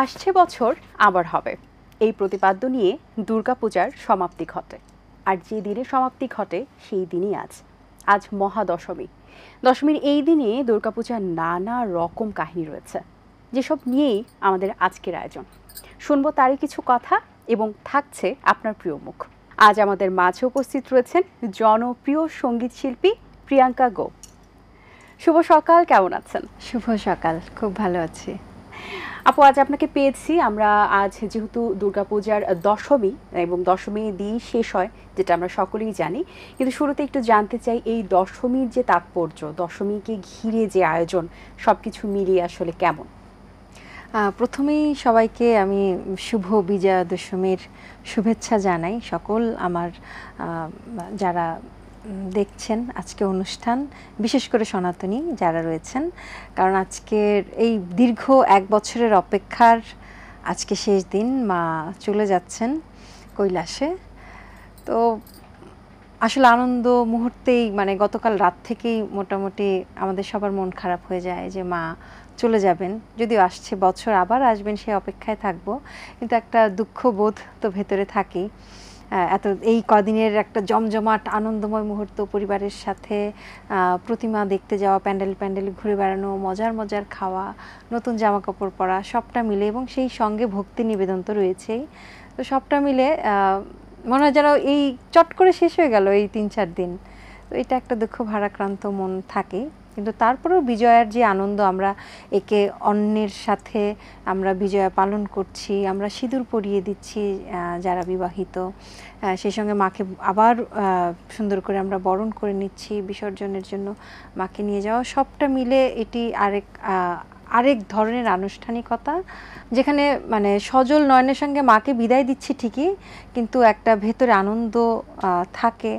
আসছে বছর আবার হবে এই প্রতিপাদ্য নিয়ে দুর্গাপূজার সমাপ্তি ঘটে। আর যে দিনে সমাপ্তি ঘটে সেই দিনই আজ মহাদশমী। দশমীর এই দিনে দুর্গাপূজার নানা রকম কাহিনী রয়েছে, যেসব নিয়েই আমাদের আজকের আয়োজন। শুনবো তারই কিছু কথা এবং থাকছে আপনার প্রিয় মুখ। আজ আমাদের মাঝে উপস্থিত রয়েছেন জনপ্রিয় সঙ্গীত শিল্পী প্রিয়াঙ্কা গো। শুভ সকাল, কেমন আছেন? শুভ সকাল, খুব ভালো আছি আপু। আজ আপনাকে পেয়েছি। আমরা আজ যেহেতু দুর্গাপূজার দশমী এবং দশমী দিন শেষ হয়, যেটা আমরা সকলেই জানি, কিন্তু শুরুতে একটু জানতে চাই এই দশমীর যে তাৎপর্য, দশমীকে ঘিরে যে আয়োজন, সবকিছু মিলিয়ে আসলে কেমন? প্রথমেই সবাইকে আমি শুভ বিজয়া দশমীর শুভেচ্ছা জানাই। সকল আমার যারা দেখছেন আজকে অনুষ্ঠান, বিশেষ করে সনাতনী যারা রয়েছেন, কারণ আজকের এই দীর্ঘ এক বছরের অপেক্ষার আজকে শেষ দিন। মা চলে যাচ্ছেন কৈলাসে। তো আসলে আনন্দ মুহূর্তেই, মানে গতকাল রাত থেকেই মোটামুটি আমাদের সবার মন খারাপ হয়ে যায় যে মা চলে যাবেন। যদিও আসছে বছর আবার আসবেন, সেই অপেক্ষায় থাকবো, কিন্তু একটা দুঃখবোধ তো ভেতরে থাকেই। এত এই কদিনের একটা জমজমাট আনন্দময় মুহূর্ত, পরিবারের সাথে প্রতিমা দেখতে যাওয়া, প্যান্ডেল ঘুরে বেড়ানো, মজার খাওয়া, নতুন জামা কাপড় পরা, সবটা মিলে, এবং সেই সঙ্গে ভক্তি নিবেদন তো রয়েছেই। তো সবটা মিলে মনে হয় যেন এই চট করে শেষ হয়ে গেল এই ৩-৪ দিন। তো এটা একটা দুঃখ ভারাক্রান্ত মন থাকে, কিন্তু তারপরেও বিজয়ার যে আনন্দ, আমরা একে অন্যের সাথে আমরা বিজয়া পালন করছি, আমরা সিঁদুর পরিয়ে দিচ্ছি যারা বিবাহিত, সেই সঙ্গে মাকে আবার সুন্দর করে আমরা বরণ করে নিচ্ছি বিসর্জনের জন্য, মাকে নিয়ে যাওয়া, সবটা মিলে এটি আরেক ধরনের আনুষ্ঠানিকতা, যেখানে মানে সজল নয়নের সঙ্গে মাকে বিদায় দিচ্ছি ঠিকই, কিন্তু একটা ভেতরে আনন্দ থাকে,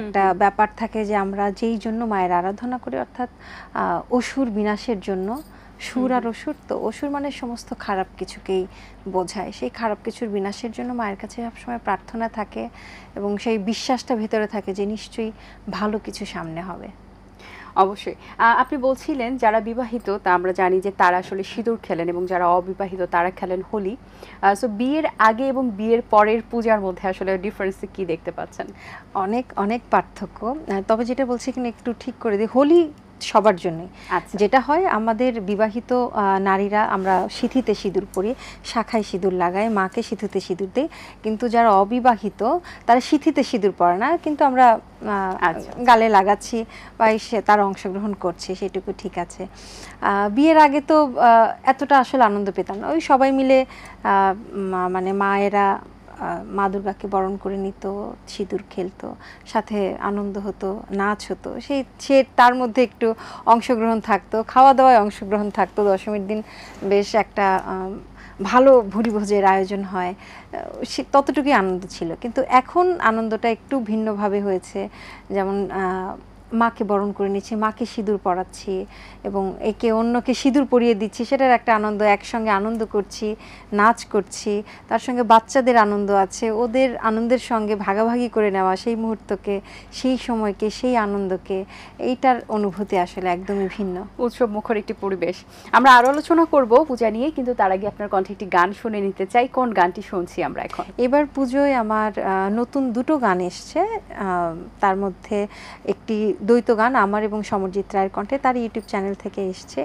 একটা ব্যাপার থাকে যে আমরা যেই জন্য মায়ের আরাধনা করি, অর্থাৎ অসুর বিনাশের জন্য। সুর আর অসুর, তো অসুর মানে সমস্ত খারাপ কিছুকেই বোঝায়। সেই খারাপ কিছুর বিনাশের জন্য মায়ের কাছে সবসময় প্রার্থনা থাকে, এবং সেই বিশ্বাসটা ভেতরে থাকে যে নিশ্চয়ই ভালো কিছু সামনে হবে। অবশ্যই। আপনি বলছিলেন যারা বিবাহিত, তা আমরা জানি যে তারা আসলে সিঁদুর খেলেন, এবং যারা অবিবাহিত তারা খেলেন হোলি। সো বিয়ের আগে এবং বিয়ের পরের পূজার মধ্যে আসলে ডিফারেন্স কি দেখতে পাচ্ছেন? অনেক পার্থক্য। তবে যেটা বলছি কিনা একটু ঠিক করে দিই, হোলি সবার জন্যই। যেটা হয়, আমাদের বিবাহিত নারীরা আমরা সিঁথিতে সিঁদুর পরি, শাখায় সিঁদুর লাগাই, মাকে সিঁথিতে সিঁদুর দিই, কিন্তু যারা অবিবাহিত তারা সিঁথিতে সিঁদুর পরে না, কিন্তু আমরা গালে লাগাচ্ছি বা তার অংশগ্রহণ করছে, সেটুকু ঠিক আছে। বিয়ের আগে তো এতটা আসলে আনন্দ পেতাম না। ওই সবাই মিলে মানে মায়েরা মা দুর্গাকে বরণ করে নিত, সিঁদুর খেলতো, সাথে আনন্দ হতো, নাচ হতো, সে তার মধ্যে একটু অংশগ্রহণ থাকতো, খাওয়া দাওয়ায় অংশগ্রহণ থাকতো। দশমীর দিন বেশ একটা ভালো ভুরিভোজের আয়োজন হয়, ততটুকুই আনন্দ ছিল। কিন্তু এখন আনন্দটা একটু ভিন্নভাবে হয়েছে। যেমন মাকে বরণ করে নিচ্ছি, মাকে সিঁদুর পরাচ্ছি, এবং একে অন্যকে সিঁদুর পরিয়ে দিচ্ছি, সেটার একটা আনন্দ, একসঙ্গে আনন্দ করছি, নাচ করছি, তার সঙ্গে বাচ্চাদের আনন্দ আছে, ওদের আনন্দের সঙ্গে ভাগাভাগি করে নেওয়া সেই মুহূর্তকে, সেই সময়কে, সেই আনন্দকে, এইটার অনুভূতি আসলে একদমই ভিন্ন। উৎসব মুখর একটি পরিবেশ। আমরা আরো আলোচনা করব পূজা নিয়ে, কিন্তু তার আগে আপনার কণ্ঠে একটি গান শুনে নিতে চাই। কোন গানটি শুনছি আমরা এখন? এবার পুজোয় আমার নতুন দুটো গান এসছে, তার মধ্যে একটি দ্বৈত গান আমার এবং সমরজিৎ রায়ের কণ্ঠে, তার ইউটিউব চ্যানেল থেকে এসছে।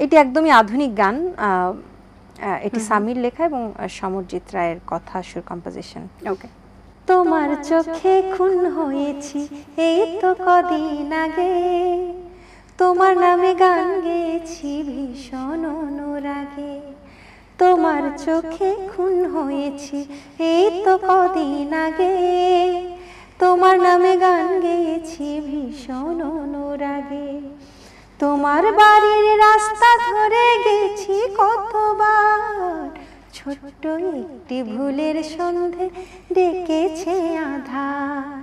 এটি একদমই আধুনিক গান, এটি সামির লেখা এবং সমরজিৎ রায়ের কথা, সুর, কম্পোজিশন। ওকে। তোমার চোখে খুন হয়েছি এই তো কদিন আগে, তোমার নামে গান গেয়েছি ভীষণ অনুরাগে, তোমার চোখে খুন হয়েছি এই তো কদিন আগে, তোমার নামে গান গেয়েছি ভীষণ অনুরাগে, তোমার বাড়ির রাস্তা ধরে গেছি কতবার, ছোট্ট একটি ভুলের সন্ধে ডেকেছে আধার,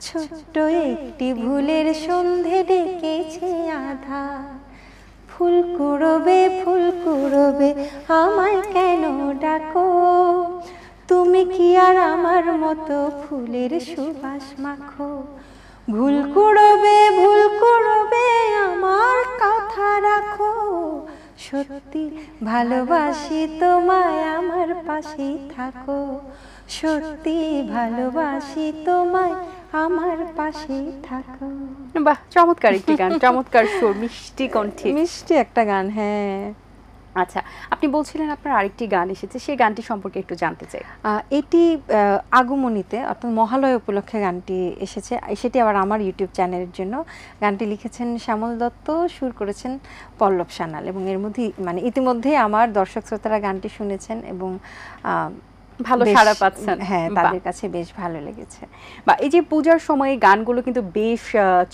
ছোট্ট একটি ভুলের সন্ধে ডেকেছে আধার, ফুল কুড়োবে আমায় কেন ডাকো, তুমি কি আর আমার মতো ফুলের সুবাস মাখো, ভুল কুড়োবে আমার কথা রাখো, সত্যি ভালোবাসি তোমায়, আমার পাশেই থাকো। সত্যি ভালোবাসি তোমায়, আমার পাশেই থাকো। বাহ, চমৎকার একটি গান, চমৎকার সুর, মিষ্টি কণ্ঠে, মিষ্টি একটা গান। হ্যাঁ, আচ্ছা, আপনি বলছিলেন আপনার আরেকটি গান এসেছে, সেই গানটি সম্পর্কে একটু জানতে চাই। এটি আগমনীতে অর্থাৎ মহালয়া উপলক্ষে গানটি এসেছে, সেটি আবার আমার ইউটিউব চ্যানেলের জন্য। গানটি লিখেছেন শ্যামল দত্ত, সুর করেছেন পল্লব সান্যাল, এবং এর মধ্যে মানে ইতিমধ্যে আমার দর্শক শ্রোতারা গানটি শুনেছেন এবং ভালো সাড়া পাচ্ছেন। হ্যাঁ, তাদের কাছে বেশ ভালো লেগেছে। বা এই যে পূজার সময় গানগুলো কিন্তু বেশ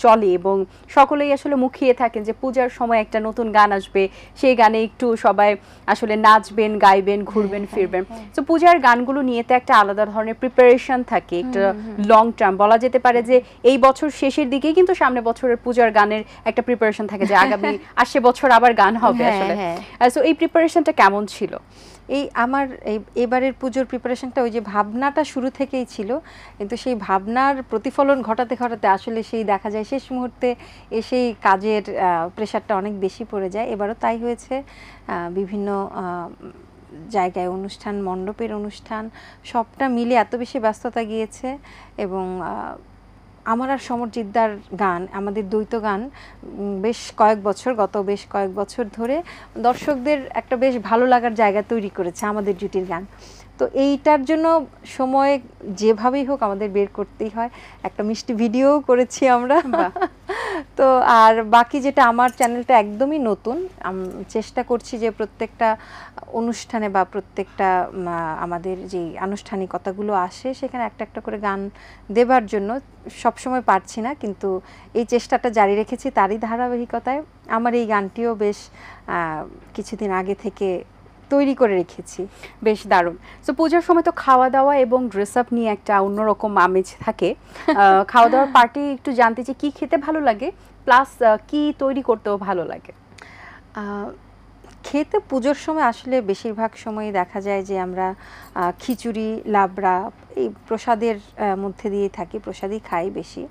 চলে এবং সকলেই আসলে মুখিয়ে থাকেন যে পূজার সময় একটা নতুন গান আসবে, সেই গানে একটু সবাই আসলে নাচবেন, গাইবেন, ঘুরবেন, ফিরবেন। তো পূজার গানগুলো নিয়ে তো একটা আলাদা ধরনের প্রিপারেশন থাকে, একটা লং টার্ম বলা যেতে পারে যে এই বছর শেষের দিকেই কিন্তু সামনে বছরের পূজার গানের একটা প্রিপারেশন থাকে যে আগামী আসছে বছর আবার গান হবে আসলে। সো এই প্রিপারেশনটা কেমন ছিল? এই আমার এবারের পুজোর প্রিপারেশনটা ওই যে ভাবনাটা শুরু থেকেই ছিল, কিন্তু সেই ভাবনার প্রতিফলন ঘটাতে ঘটাতে আসলে সেই দেখা যায় শেষ মুহূর্তে এসেই কাজের প্রেশারটা অনেক বেশি পড়ে যায়। এবারও তাই হয়েছে। বিভিন্ন জায়গায় অনুষ্ঠান, মণ্ডপের অনুষ্ঠান, সবটা মিলে এত বেশি ব্যস্ততা গিয়েছে। এবং আমার আর সমরজিৎদার গান, আমাদের দ্বৈত গান গত বেশ কয়েক বছর ধরে দর্শকদের একটা বেশ ভালো লাগার জায়গা তৈরি করেছে আমাদের জুটির গান। তো এইটার জন্য সময় যেভাবেই হোক আমাদের বের করতেই হয়। একটা মিষ্টি ভিডিও করেছি আমরা। তো আর বাকি যেটা, আমার চ্যানেলটা একদমই নতুন, চেষ্টা করছি যে প্রত্যেকটা অনুষ্ঠানে বা প্রত্যেকটা আমাদের যে আনুষ্ঠানিকতাগুলো আসে সেখানে একটা একটা করে গান দেবার জন্য। সবসময় পারছি না, কিন্তু এই চেষ্টাটা জারি রেখেছি। তারই ধারাবাহিকতায় আমার এই গানটিও বেশ কিছুদিন আগে থেকে তৈরি করে রেখেছি। বেশ দারুণ। সো পূজার সময় তো খাওয়া দাওয়া এবং ড্রেস আপ নিয়ে একটা অন্যরকম আমেজ থাকে। খাওয়া দাওয়ার পার্টি একটু জানতে চাই, কি খেতে ভালো লাগে, প্লাস কি তৈরি করতেও ভালো লাগে? খেতে পুজোর সময় আসলে বেশিরভাগ সময় দেখা যায় যে আমরা খিচুড়ি, লাবড়া এই প্রসাদের মধ্যে দিয়ে থাকি, প্রসাদই খাই বেশি,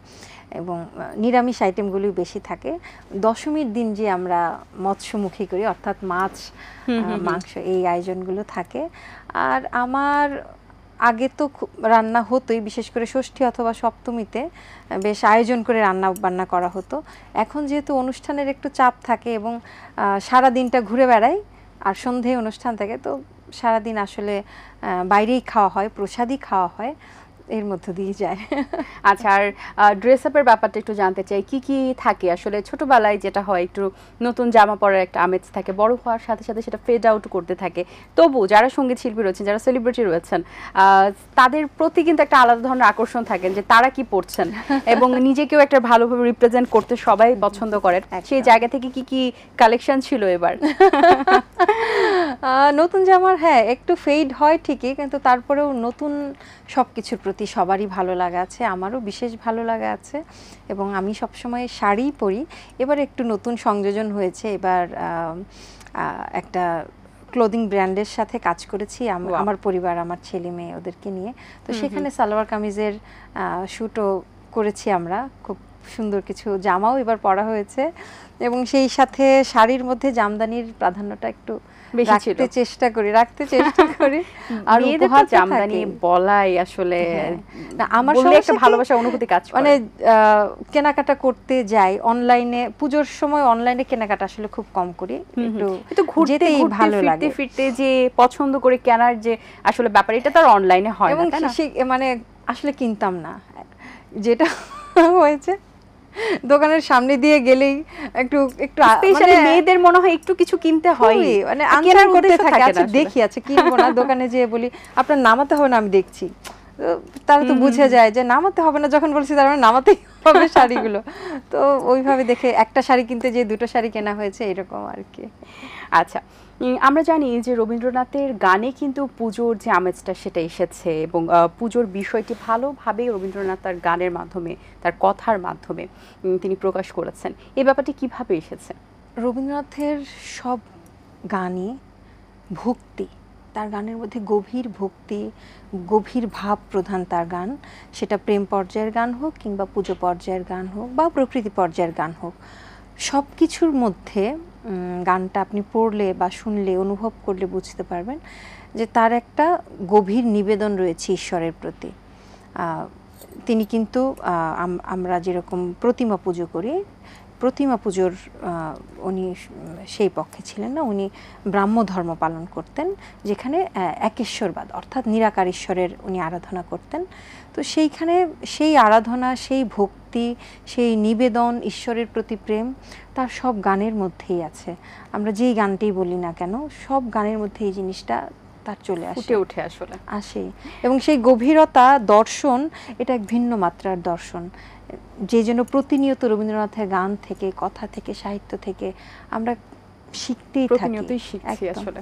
এবং নিরামিষ আইটেমগুলোই বেশি থাকে। দশমীর দিন যে আমরা মৎস্যমুখী করি, অর্থাৎ মাছ, মাংস, এই আয়োজনগুলো থাকে। আর আমার আগে তো রান্না হতোই, বিশেষ করে ষষ্ঠী অথবা সপ্তমীতে বেশ আয়োজন করে রান্না বান্না করা হতো। এখন যেহেতু অনুষ্ঠানের একটু চাপ থাকে এবং সারা দিনটা ঘুরে বেড়াই আর সন্ধে অনুষ্ঠান থাকে, তো সারাদিন আসলে বাইরেই খাওয়া হয়, প্রসাদই খাওয়া হয়, এর মধ্য দিয়ে যায়। আচ্ছা, আর ড্রেস আপের ব্যাপারটা একটু জানতে চাই, কি কি থাকে আসলে? ছোটবেলায় যেটা হয় একটু নতুন জামা পরার একটা আমেজ থাকে, বড় হওয়ার সাথে সাথে সেটা ফেড আউট করতে থাকে। তবু যারা সঙ্গীত শিল্পী রয়েছেন, যারা সেলিব্রিটি রয়েছেন, তাদের প্রতি কিন্তু একটা আলাদা ধরনের আকর্ষণ থাকেন যে তারা কি পরছেন এবং নিজেকেও একটা ভালোভাবে রিপ্রেজেন্ট করতে সবাই পছন্দ করেন। সেই জায়গা থেকে কি কি কালেকশন ছিল এবার? নতুন জামার হ্যাঁ একটু ফেড হয় ঠিকই, কিন্তু তারপরেও নতুন সবকিছুর প্রতি সবারই ভালো লাগা আছে, আমারও বিশেষ ভালো লাগা আছে, এবং আমি সবসময় শাড়িই পরি। এবার একটু নতুন সংযোজন হয়েছে, এবার একটা ক্লোদিং ব্র্যান্ডের সাথে কাজ করেছি আমার পরিবার, আমার ছেলে মেয়ে, ওদেরকে নিয়ে। তো সেখানে সালোয়ার কামিজের শ্যুটও করেছি আমরা, খুব সুন্দর কিছু জামাও এবার পরা হয়েছে, এবং সেই সাথে শাড়ির মধ্যে জামদানির প্রাধান্যটা একটু রাখতে চেষ্টা করি। আর উপহার জামদানি বলাই আসলে আমার একটা ভালোবাসা অনুভূতি কাজ করে। মানে কেনাকাটা করতে যাই অনলাইনে, পুজোর সময় অনলাইনে কেনাকাটা আসলে খুব কম করি, একটু ঘুরতে ভালো লাগে, ফিরতে যে পছন্দ করে কেনার যে আসলে ব্যাপার, এটা তো আর অনলাইনে হয় না, তাই না? মানে আসলে কিনতাম না, যেটা হয়েছে দোকানের সামনে দিয়ে গেলেই একটু স্পেশালি মেয়েদের মনে হয় একটু কিছু কিনতে হয়, মানে আনসার করতে থাকে, আচ্ছা দেখি, আচ্ছা কিনবো না, দোকানে যেয়ে বলি আপনার নামাতে হবে না, আমি দেখছি, তারা তো বুঝে যায় যে নামাতে হবে না, যখন বলছি তার মানে নামাতেই হবে শাড়িগুলো। তো ওইভাবে দেখে একটা শাড়ি কিনতে যে দুটো শাড়ি কেনা হয়েছে, এরকম আর কি। আচ্ছা, আমরা জানি যে রবীন্দ্রনাথের গানে কিন্তু পুজোর যে আমেজটা সেটা এসেছে, এবং পুজোর বিষয়টি ভালোভাবে রবীন্দ্রনাথ তার গানের মাধ্যমে, তার কথার মাধ্যমে তিনি প্রকাশ করেছেন। এই ব্যাপারটি কিভাবে এসেছে? রবীন্দ্রনাথের সব গানই ভক্তি, তার গানের মধ্যে গভীর ভক্তি, গভীর ভাব প্রধান তার গান, সেটা প্রেম পর্যায়ের গান হোক কিংবা পুজো পর্যায়ের গান হোক বা প্রকৃতি পর্যায়ের গান হোক, সব কিছুর মধ্যে গানটা আপনি পড়লে বা শুনলে অনুভব করলে বুঝতে পারবেন যে তার একটা গভীর নিবেদন রয়েছে ঈশ্বরের প্রতি। তিনি কিন্তু আমরা যেরকম প্রতিমা পুজো করি, প্রতিমা পুজোর উনি সেই পক্ষে ছিলেন না, উনি ব্রাহ্ম ধর্ম পালন করতেন, যেখানে একেশ্বরবাদ অর্থাৎ নিরাকার ঈশ্বরের উনি আরাধনা করতেন। তো সেইখানে সেই আরাধনা, সেই ভক্তি, সেই নিবেদন, ঈশ্বরের প্রতি প্রেম তার সব গানের মধ্যেই আছে। আমরা যেই গানটাই বলি না কেন, সব গানের মধ্যে এই জিনিসটা তার চলে আসে, উঠে আসে। এবং সেই গভীরতা দর্শন, এটা এক ভিন্ন মাত্রার দর্শন, যে জন্য প্রতিনিয়ত রবীন্দ্রনাথের গান থেকে, কথা থেকে, সাহিত্য থেকে আমরা শিখতেই থাকি, প্রতিনিয়তই শিখছি আসলে।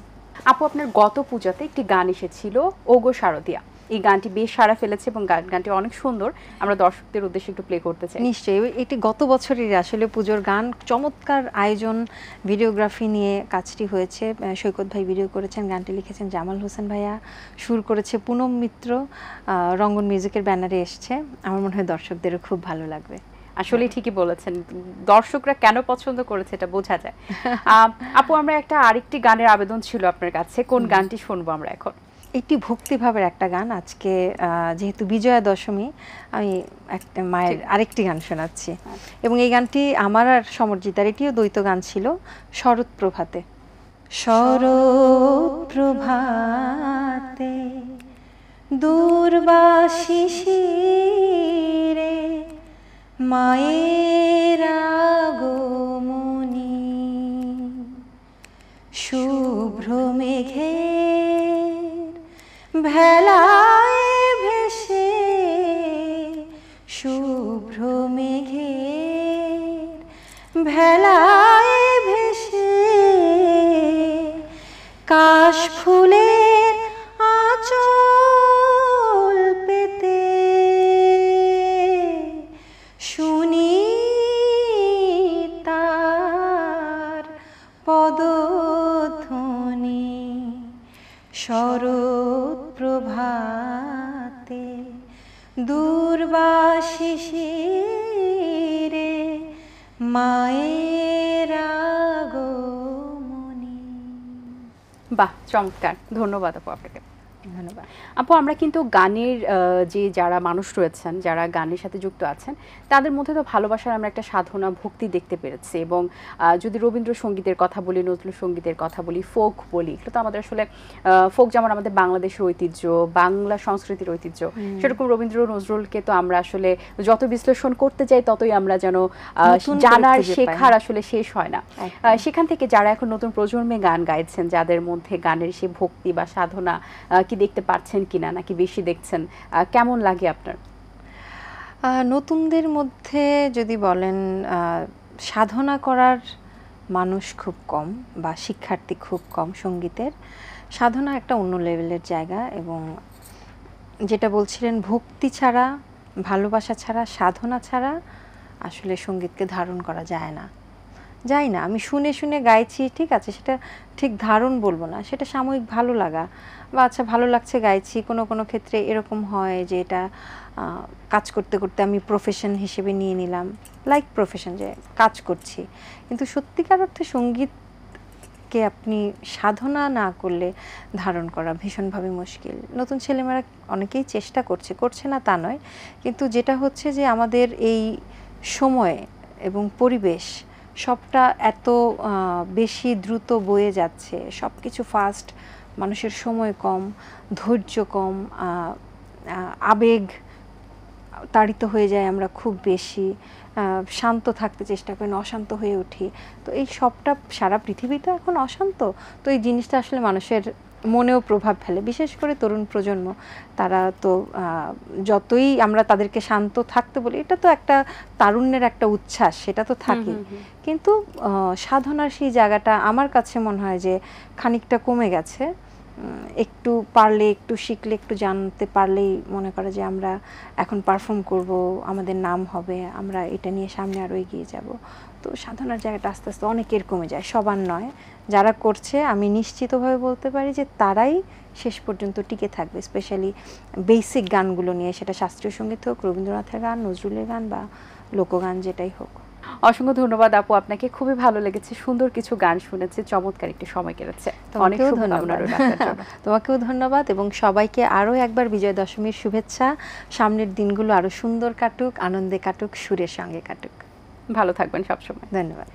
আপু, আপনার গত পূজাতে একটি গান এসেছিল, ওগো শারদিয়া। এই গানটি বেশ সাড়া ফেলেছে এবং গানটি অনেক সুন্দর। আমরা দর্শকদের উদ্দেশ্যে একটু প্লে করতে চাই। নিশ্চয়ই, এটি গত বছরের আসলে পুজোর গান, চমৎকার আয়োজন, ভিডিওগ্রাফি নিয়ে কাজটি হয়েছে। সৈকত ভাই ভিডিও করেছেন, গানটি লিখেছেন জামাল হোসেন ভাইয়া, সুর করেছে পুনম মিত্র, রঙ্গন মিউজিকের ব্যানারে এসছে। আমার মনে হয় দর্শকদেরও খুব ভালো লাগবে। আসলে ঠিকই বলেছেন, দর্শকরা কেন পছন্দ করেছে এটা বোঝা যায়। আপু, আমরা আরেকটি গানের আবেদন ছিল আপনার কাছে, কোন গানটি শুনবো আমরা এখন? একটি ভক্তিভাবের একটা গান। আজকে যেহেতু বিজয়া দশমী, আমি একটা মায়ের আরেকটি গান শোনাচ্ছি, এবং এই গানটি আমার আর সমর্জিতার, এটিও দ্বৈত গান ছিল, শরৎ প্রভাতে। শরৎ প্রভাতে দূর্বাসি শিরে মায়ের আগমনী, শুভ্র মেঘে ভেলায় ভেসে, শুভ্র মেঘে ভেলায় ভেসে, কাশ ফুলের আঁচল পেতে, শুনি তার পদধ্বনি। শরৎ প্রভাতে দূর্বাসি শিরে মায়ের আগমনী। বাহ, চমৎকার, ধন্যবাদ আপু আপনাকে। ধন্যবাদ আপু, আমরা কিন্তু গানের যে যারা মানুষ রয়েছেন, যারা গানের সাথে যুক্ত আছেন, তাদের মধ্যে তো ভালোবাসার আমরা একটা সাধনা, ভক্তি দেখতে পেরেছি। এবং যদি রবীন্দ্রসঙ্গীতের কথা বলি, নজরুল সঙ্গীতের কথা বলি, ফোক বলি, এগুলো তো আমাদের আসলে ফোক যেমন আমাদের বাংলাদেশের ঐতিহ্য, বাংলা সংস্কৃতির ঐতিহ্য, সেরকম রবীন্দ্র নজরুলকে তো আমরা আসলে যত বিশ্লেষণ করতে যাই ততই আমরা যেন জানার, শেখার আসলে শেষ হয় না। সেখান থেকে যারা এখন নতুন প্রজন্মে গান গাইছেন, যাদের মধ্যে গানের সে ভক্তি বা সাধনা কি দেখতে পাচ্ছেন কিনা, নাকি বেশি দেখছেন, কেমন লাগে আপনার? নতুনদের মধ্যে যদি বলেন, সাধনা করার মানুষ খুব কম বা শিক্ষার্থী খুব কম। সঙ্গীতের সাধনা একটা অন্য লেভেলের জায়গা, এবং যেটা বলছিলেন, ভক্তি ছাড়া, ভালোবাসা ছাড়া, সাধনা ছাড়া আসলে সঙ্গীতকে ধারণ করা যায় না। আমি শুনে শুনে গাইছি, ঠিক আছে, সেটা ঠিক ধারণ বলবো না, সেটা সাময়িক ভালো লাগা, বা আচ্ছা ভালো লাগছে গাইছি। কোনো কোনো ক্ষেত্রে এরকম হয় যে এটা কাজ করতে করতে আমি প্রফেশন হিসেবে নিয়ে নিলাম, লাইক প্রফেশন, যে কাজ করছি। কিন্তু সত্যিকার অর্থে সঙ্গীতকে আপনি সাধনা না করলে ধারণ করা ভীষণভাবে মুশকিল। নতুন ছেলেমেয়েরা অনেকেই চেষ্টা করছে না তা নয়, কিন্তু যেটা হচ্ছে যে আমাদের এই সময় এবং পরিবেশ সবটা এত বেশি দ্রুত বয়ে যাচ্ছে, সব কিছু ফাস্ট, মানুষের সময় কম, ধৈর্য কম, আবেগ তাড়িত হয়ে যায় আমরা খুব বেশি, শান্ত থাকতে চেষ্টা করি, অশান্ত হয়ে উঠি। তো এই সবটা, সারা পৃথিবী তো এখন অশান্ত, তো এই জিনিসটা আসলে মানুষের মনেও প্রভাব ফেলে, বিশেষ করে তরুণ প্রজন্ম। তারা তো যতই আমরা তাদেরকে শান্ত থাকতে বলি, এটা তো একটা তারুণ্যের একটা উচ্ছ্বাস, সেটা তো থাকে, কিন্তু সাধনার সেই জায়গাটা আমার কাছে মনে হয় যে খানিকটা কমে গেছে। একটু পারলে, একটু শিখলে, একটু জানতে পারলেই মনে করে যে আমরা এখন পারফর্ম করব, আমাদের নাম হবে, আমরা এটা নিয়ে সামনে আরও এগিয়ে যাব। তো সাধনার জায়গাটা আস্তে আস্তে অনেকের কমে যায়, সবার নয়। যারা করছে আমি নিশ্চিতভাবে বলতে পারি যে তারাই শেষ পর্যন্ত টিকে থাকবে, স্পেশালি বেসিক গানগুলো নিয়ে, সেটা শাস্ত্রীয় সঙ্গীত হোক, রবীন্দ্রনাথের গান, নজরুলের গান বা লোকগান, যেটাই হোক। অসংখ্য ধন্যবাদ আপু, আপনাকে খুবই ভালো লেগেছে, সুন্দর কিছু গান শুনেছি, চমৎকার একটি সময় কেটেছে। অনেক তোমাকেও শুভকামনা ধন্যবাদ। রইল আপনার জন্য। তোমাকেও ধন্যবাদ এবং সবাইকে আরও একবার বিজয় দশমীর শুভেচ্ছা। সামনের দিনগুলো আরও সুন্দর কাটুক, আনন্দে কাটুক, সুরের সঙ্গে কাটুক। ভালো থাকবেন সবসময়। ধন্যবাদ।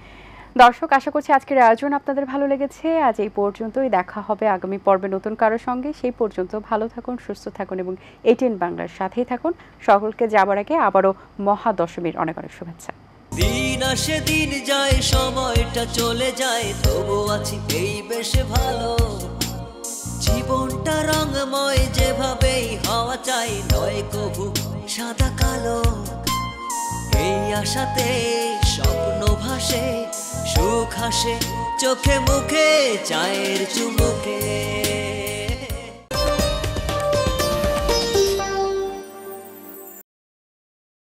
দর্শক, আশা করছি আজকের আয়োজন আপনাদের ভালো লেগেছে। আজ এই পর্যন্তই, দেখা হবে আগামী পর্বে নতুন কারোর সঙ্গে। সেই পর্যন্ত ভালো থাকুন, সুস্থ থাকুন এবং এটিএন বাংলার সাথেই থাকুন। সকলকে যাবার আগে আবারও মহাদশমীর অনেক অনেক শুভেচ্ছা। দিন আসে দিন যায়, সময়টা চলে যায়, তবু আছি এই বেশ ভালো। জীবনটা রঙময়, যেভাবেই হওয়া চাই, নয় কভু সাদা কালো। এই আশাতে স্বপ্ন ভাসে, সুখ হাসে চোখে মুখে, চায়ের চুমুকে।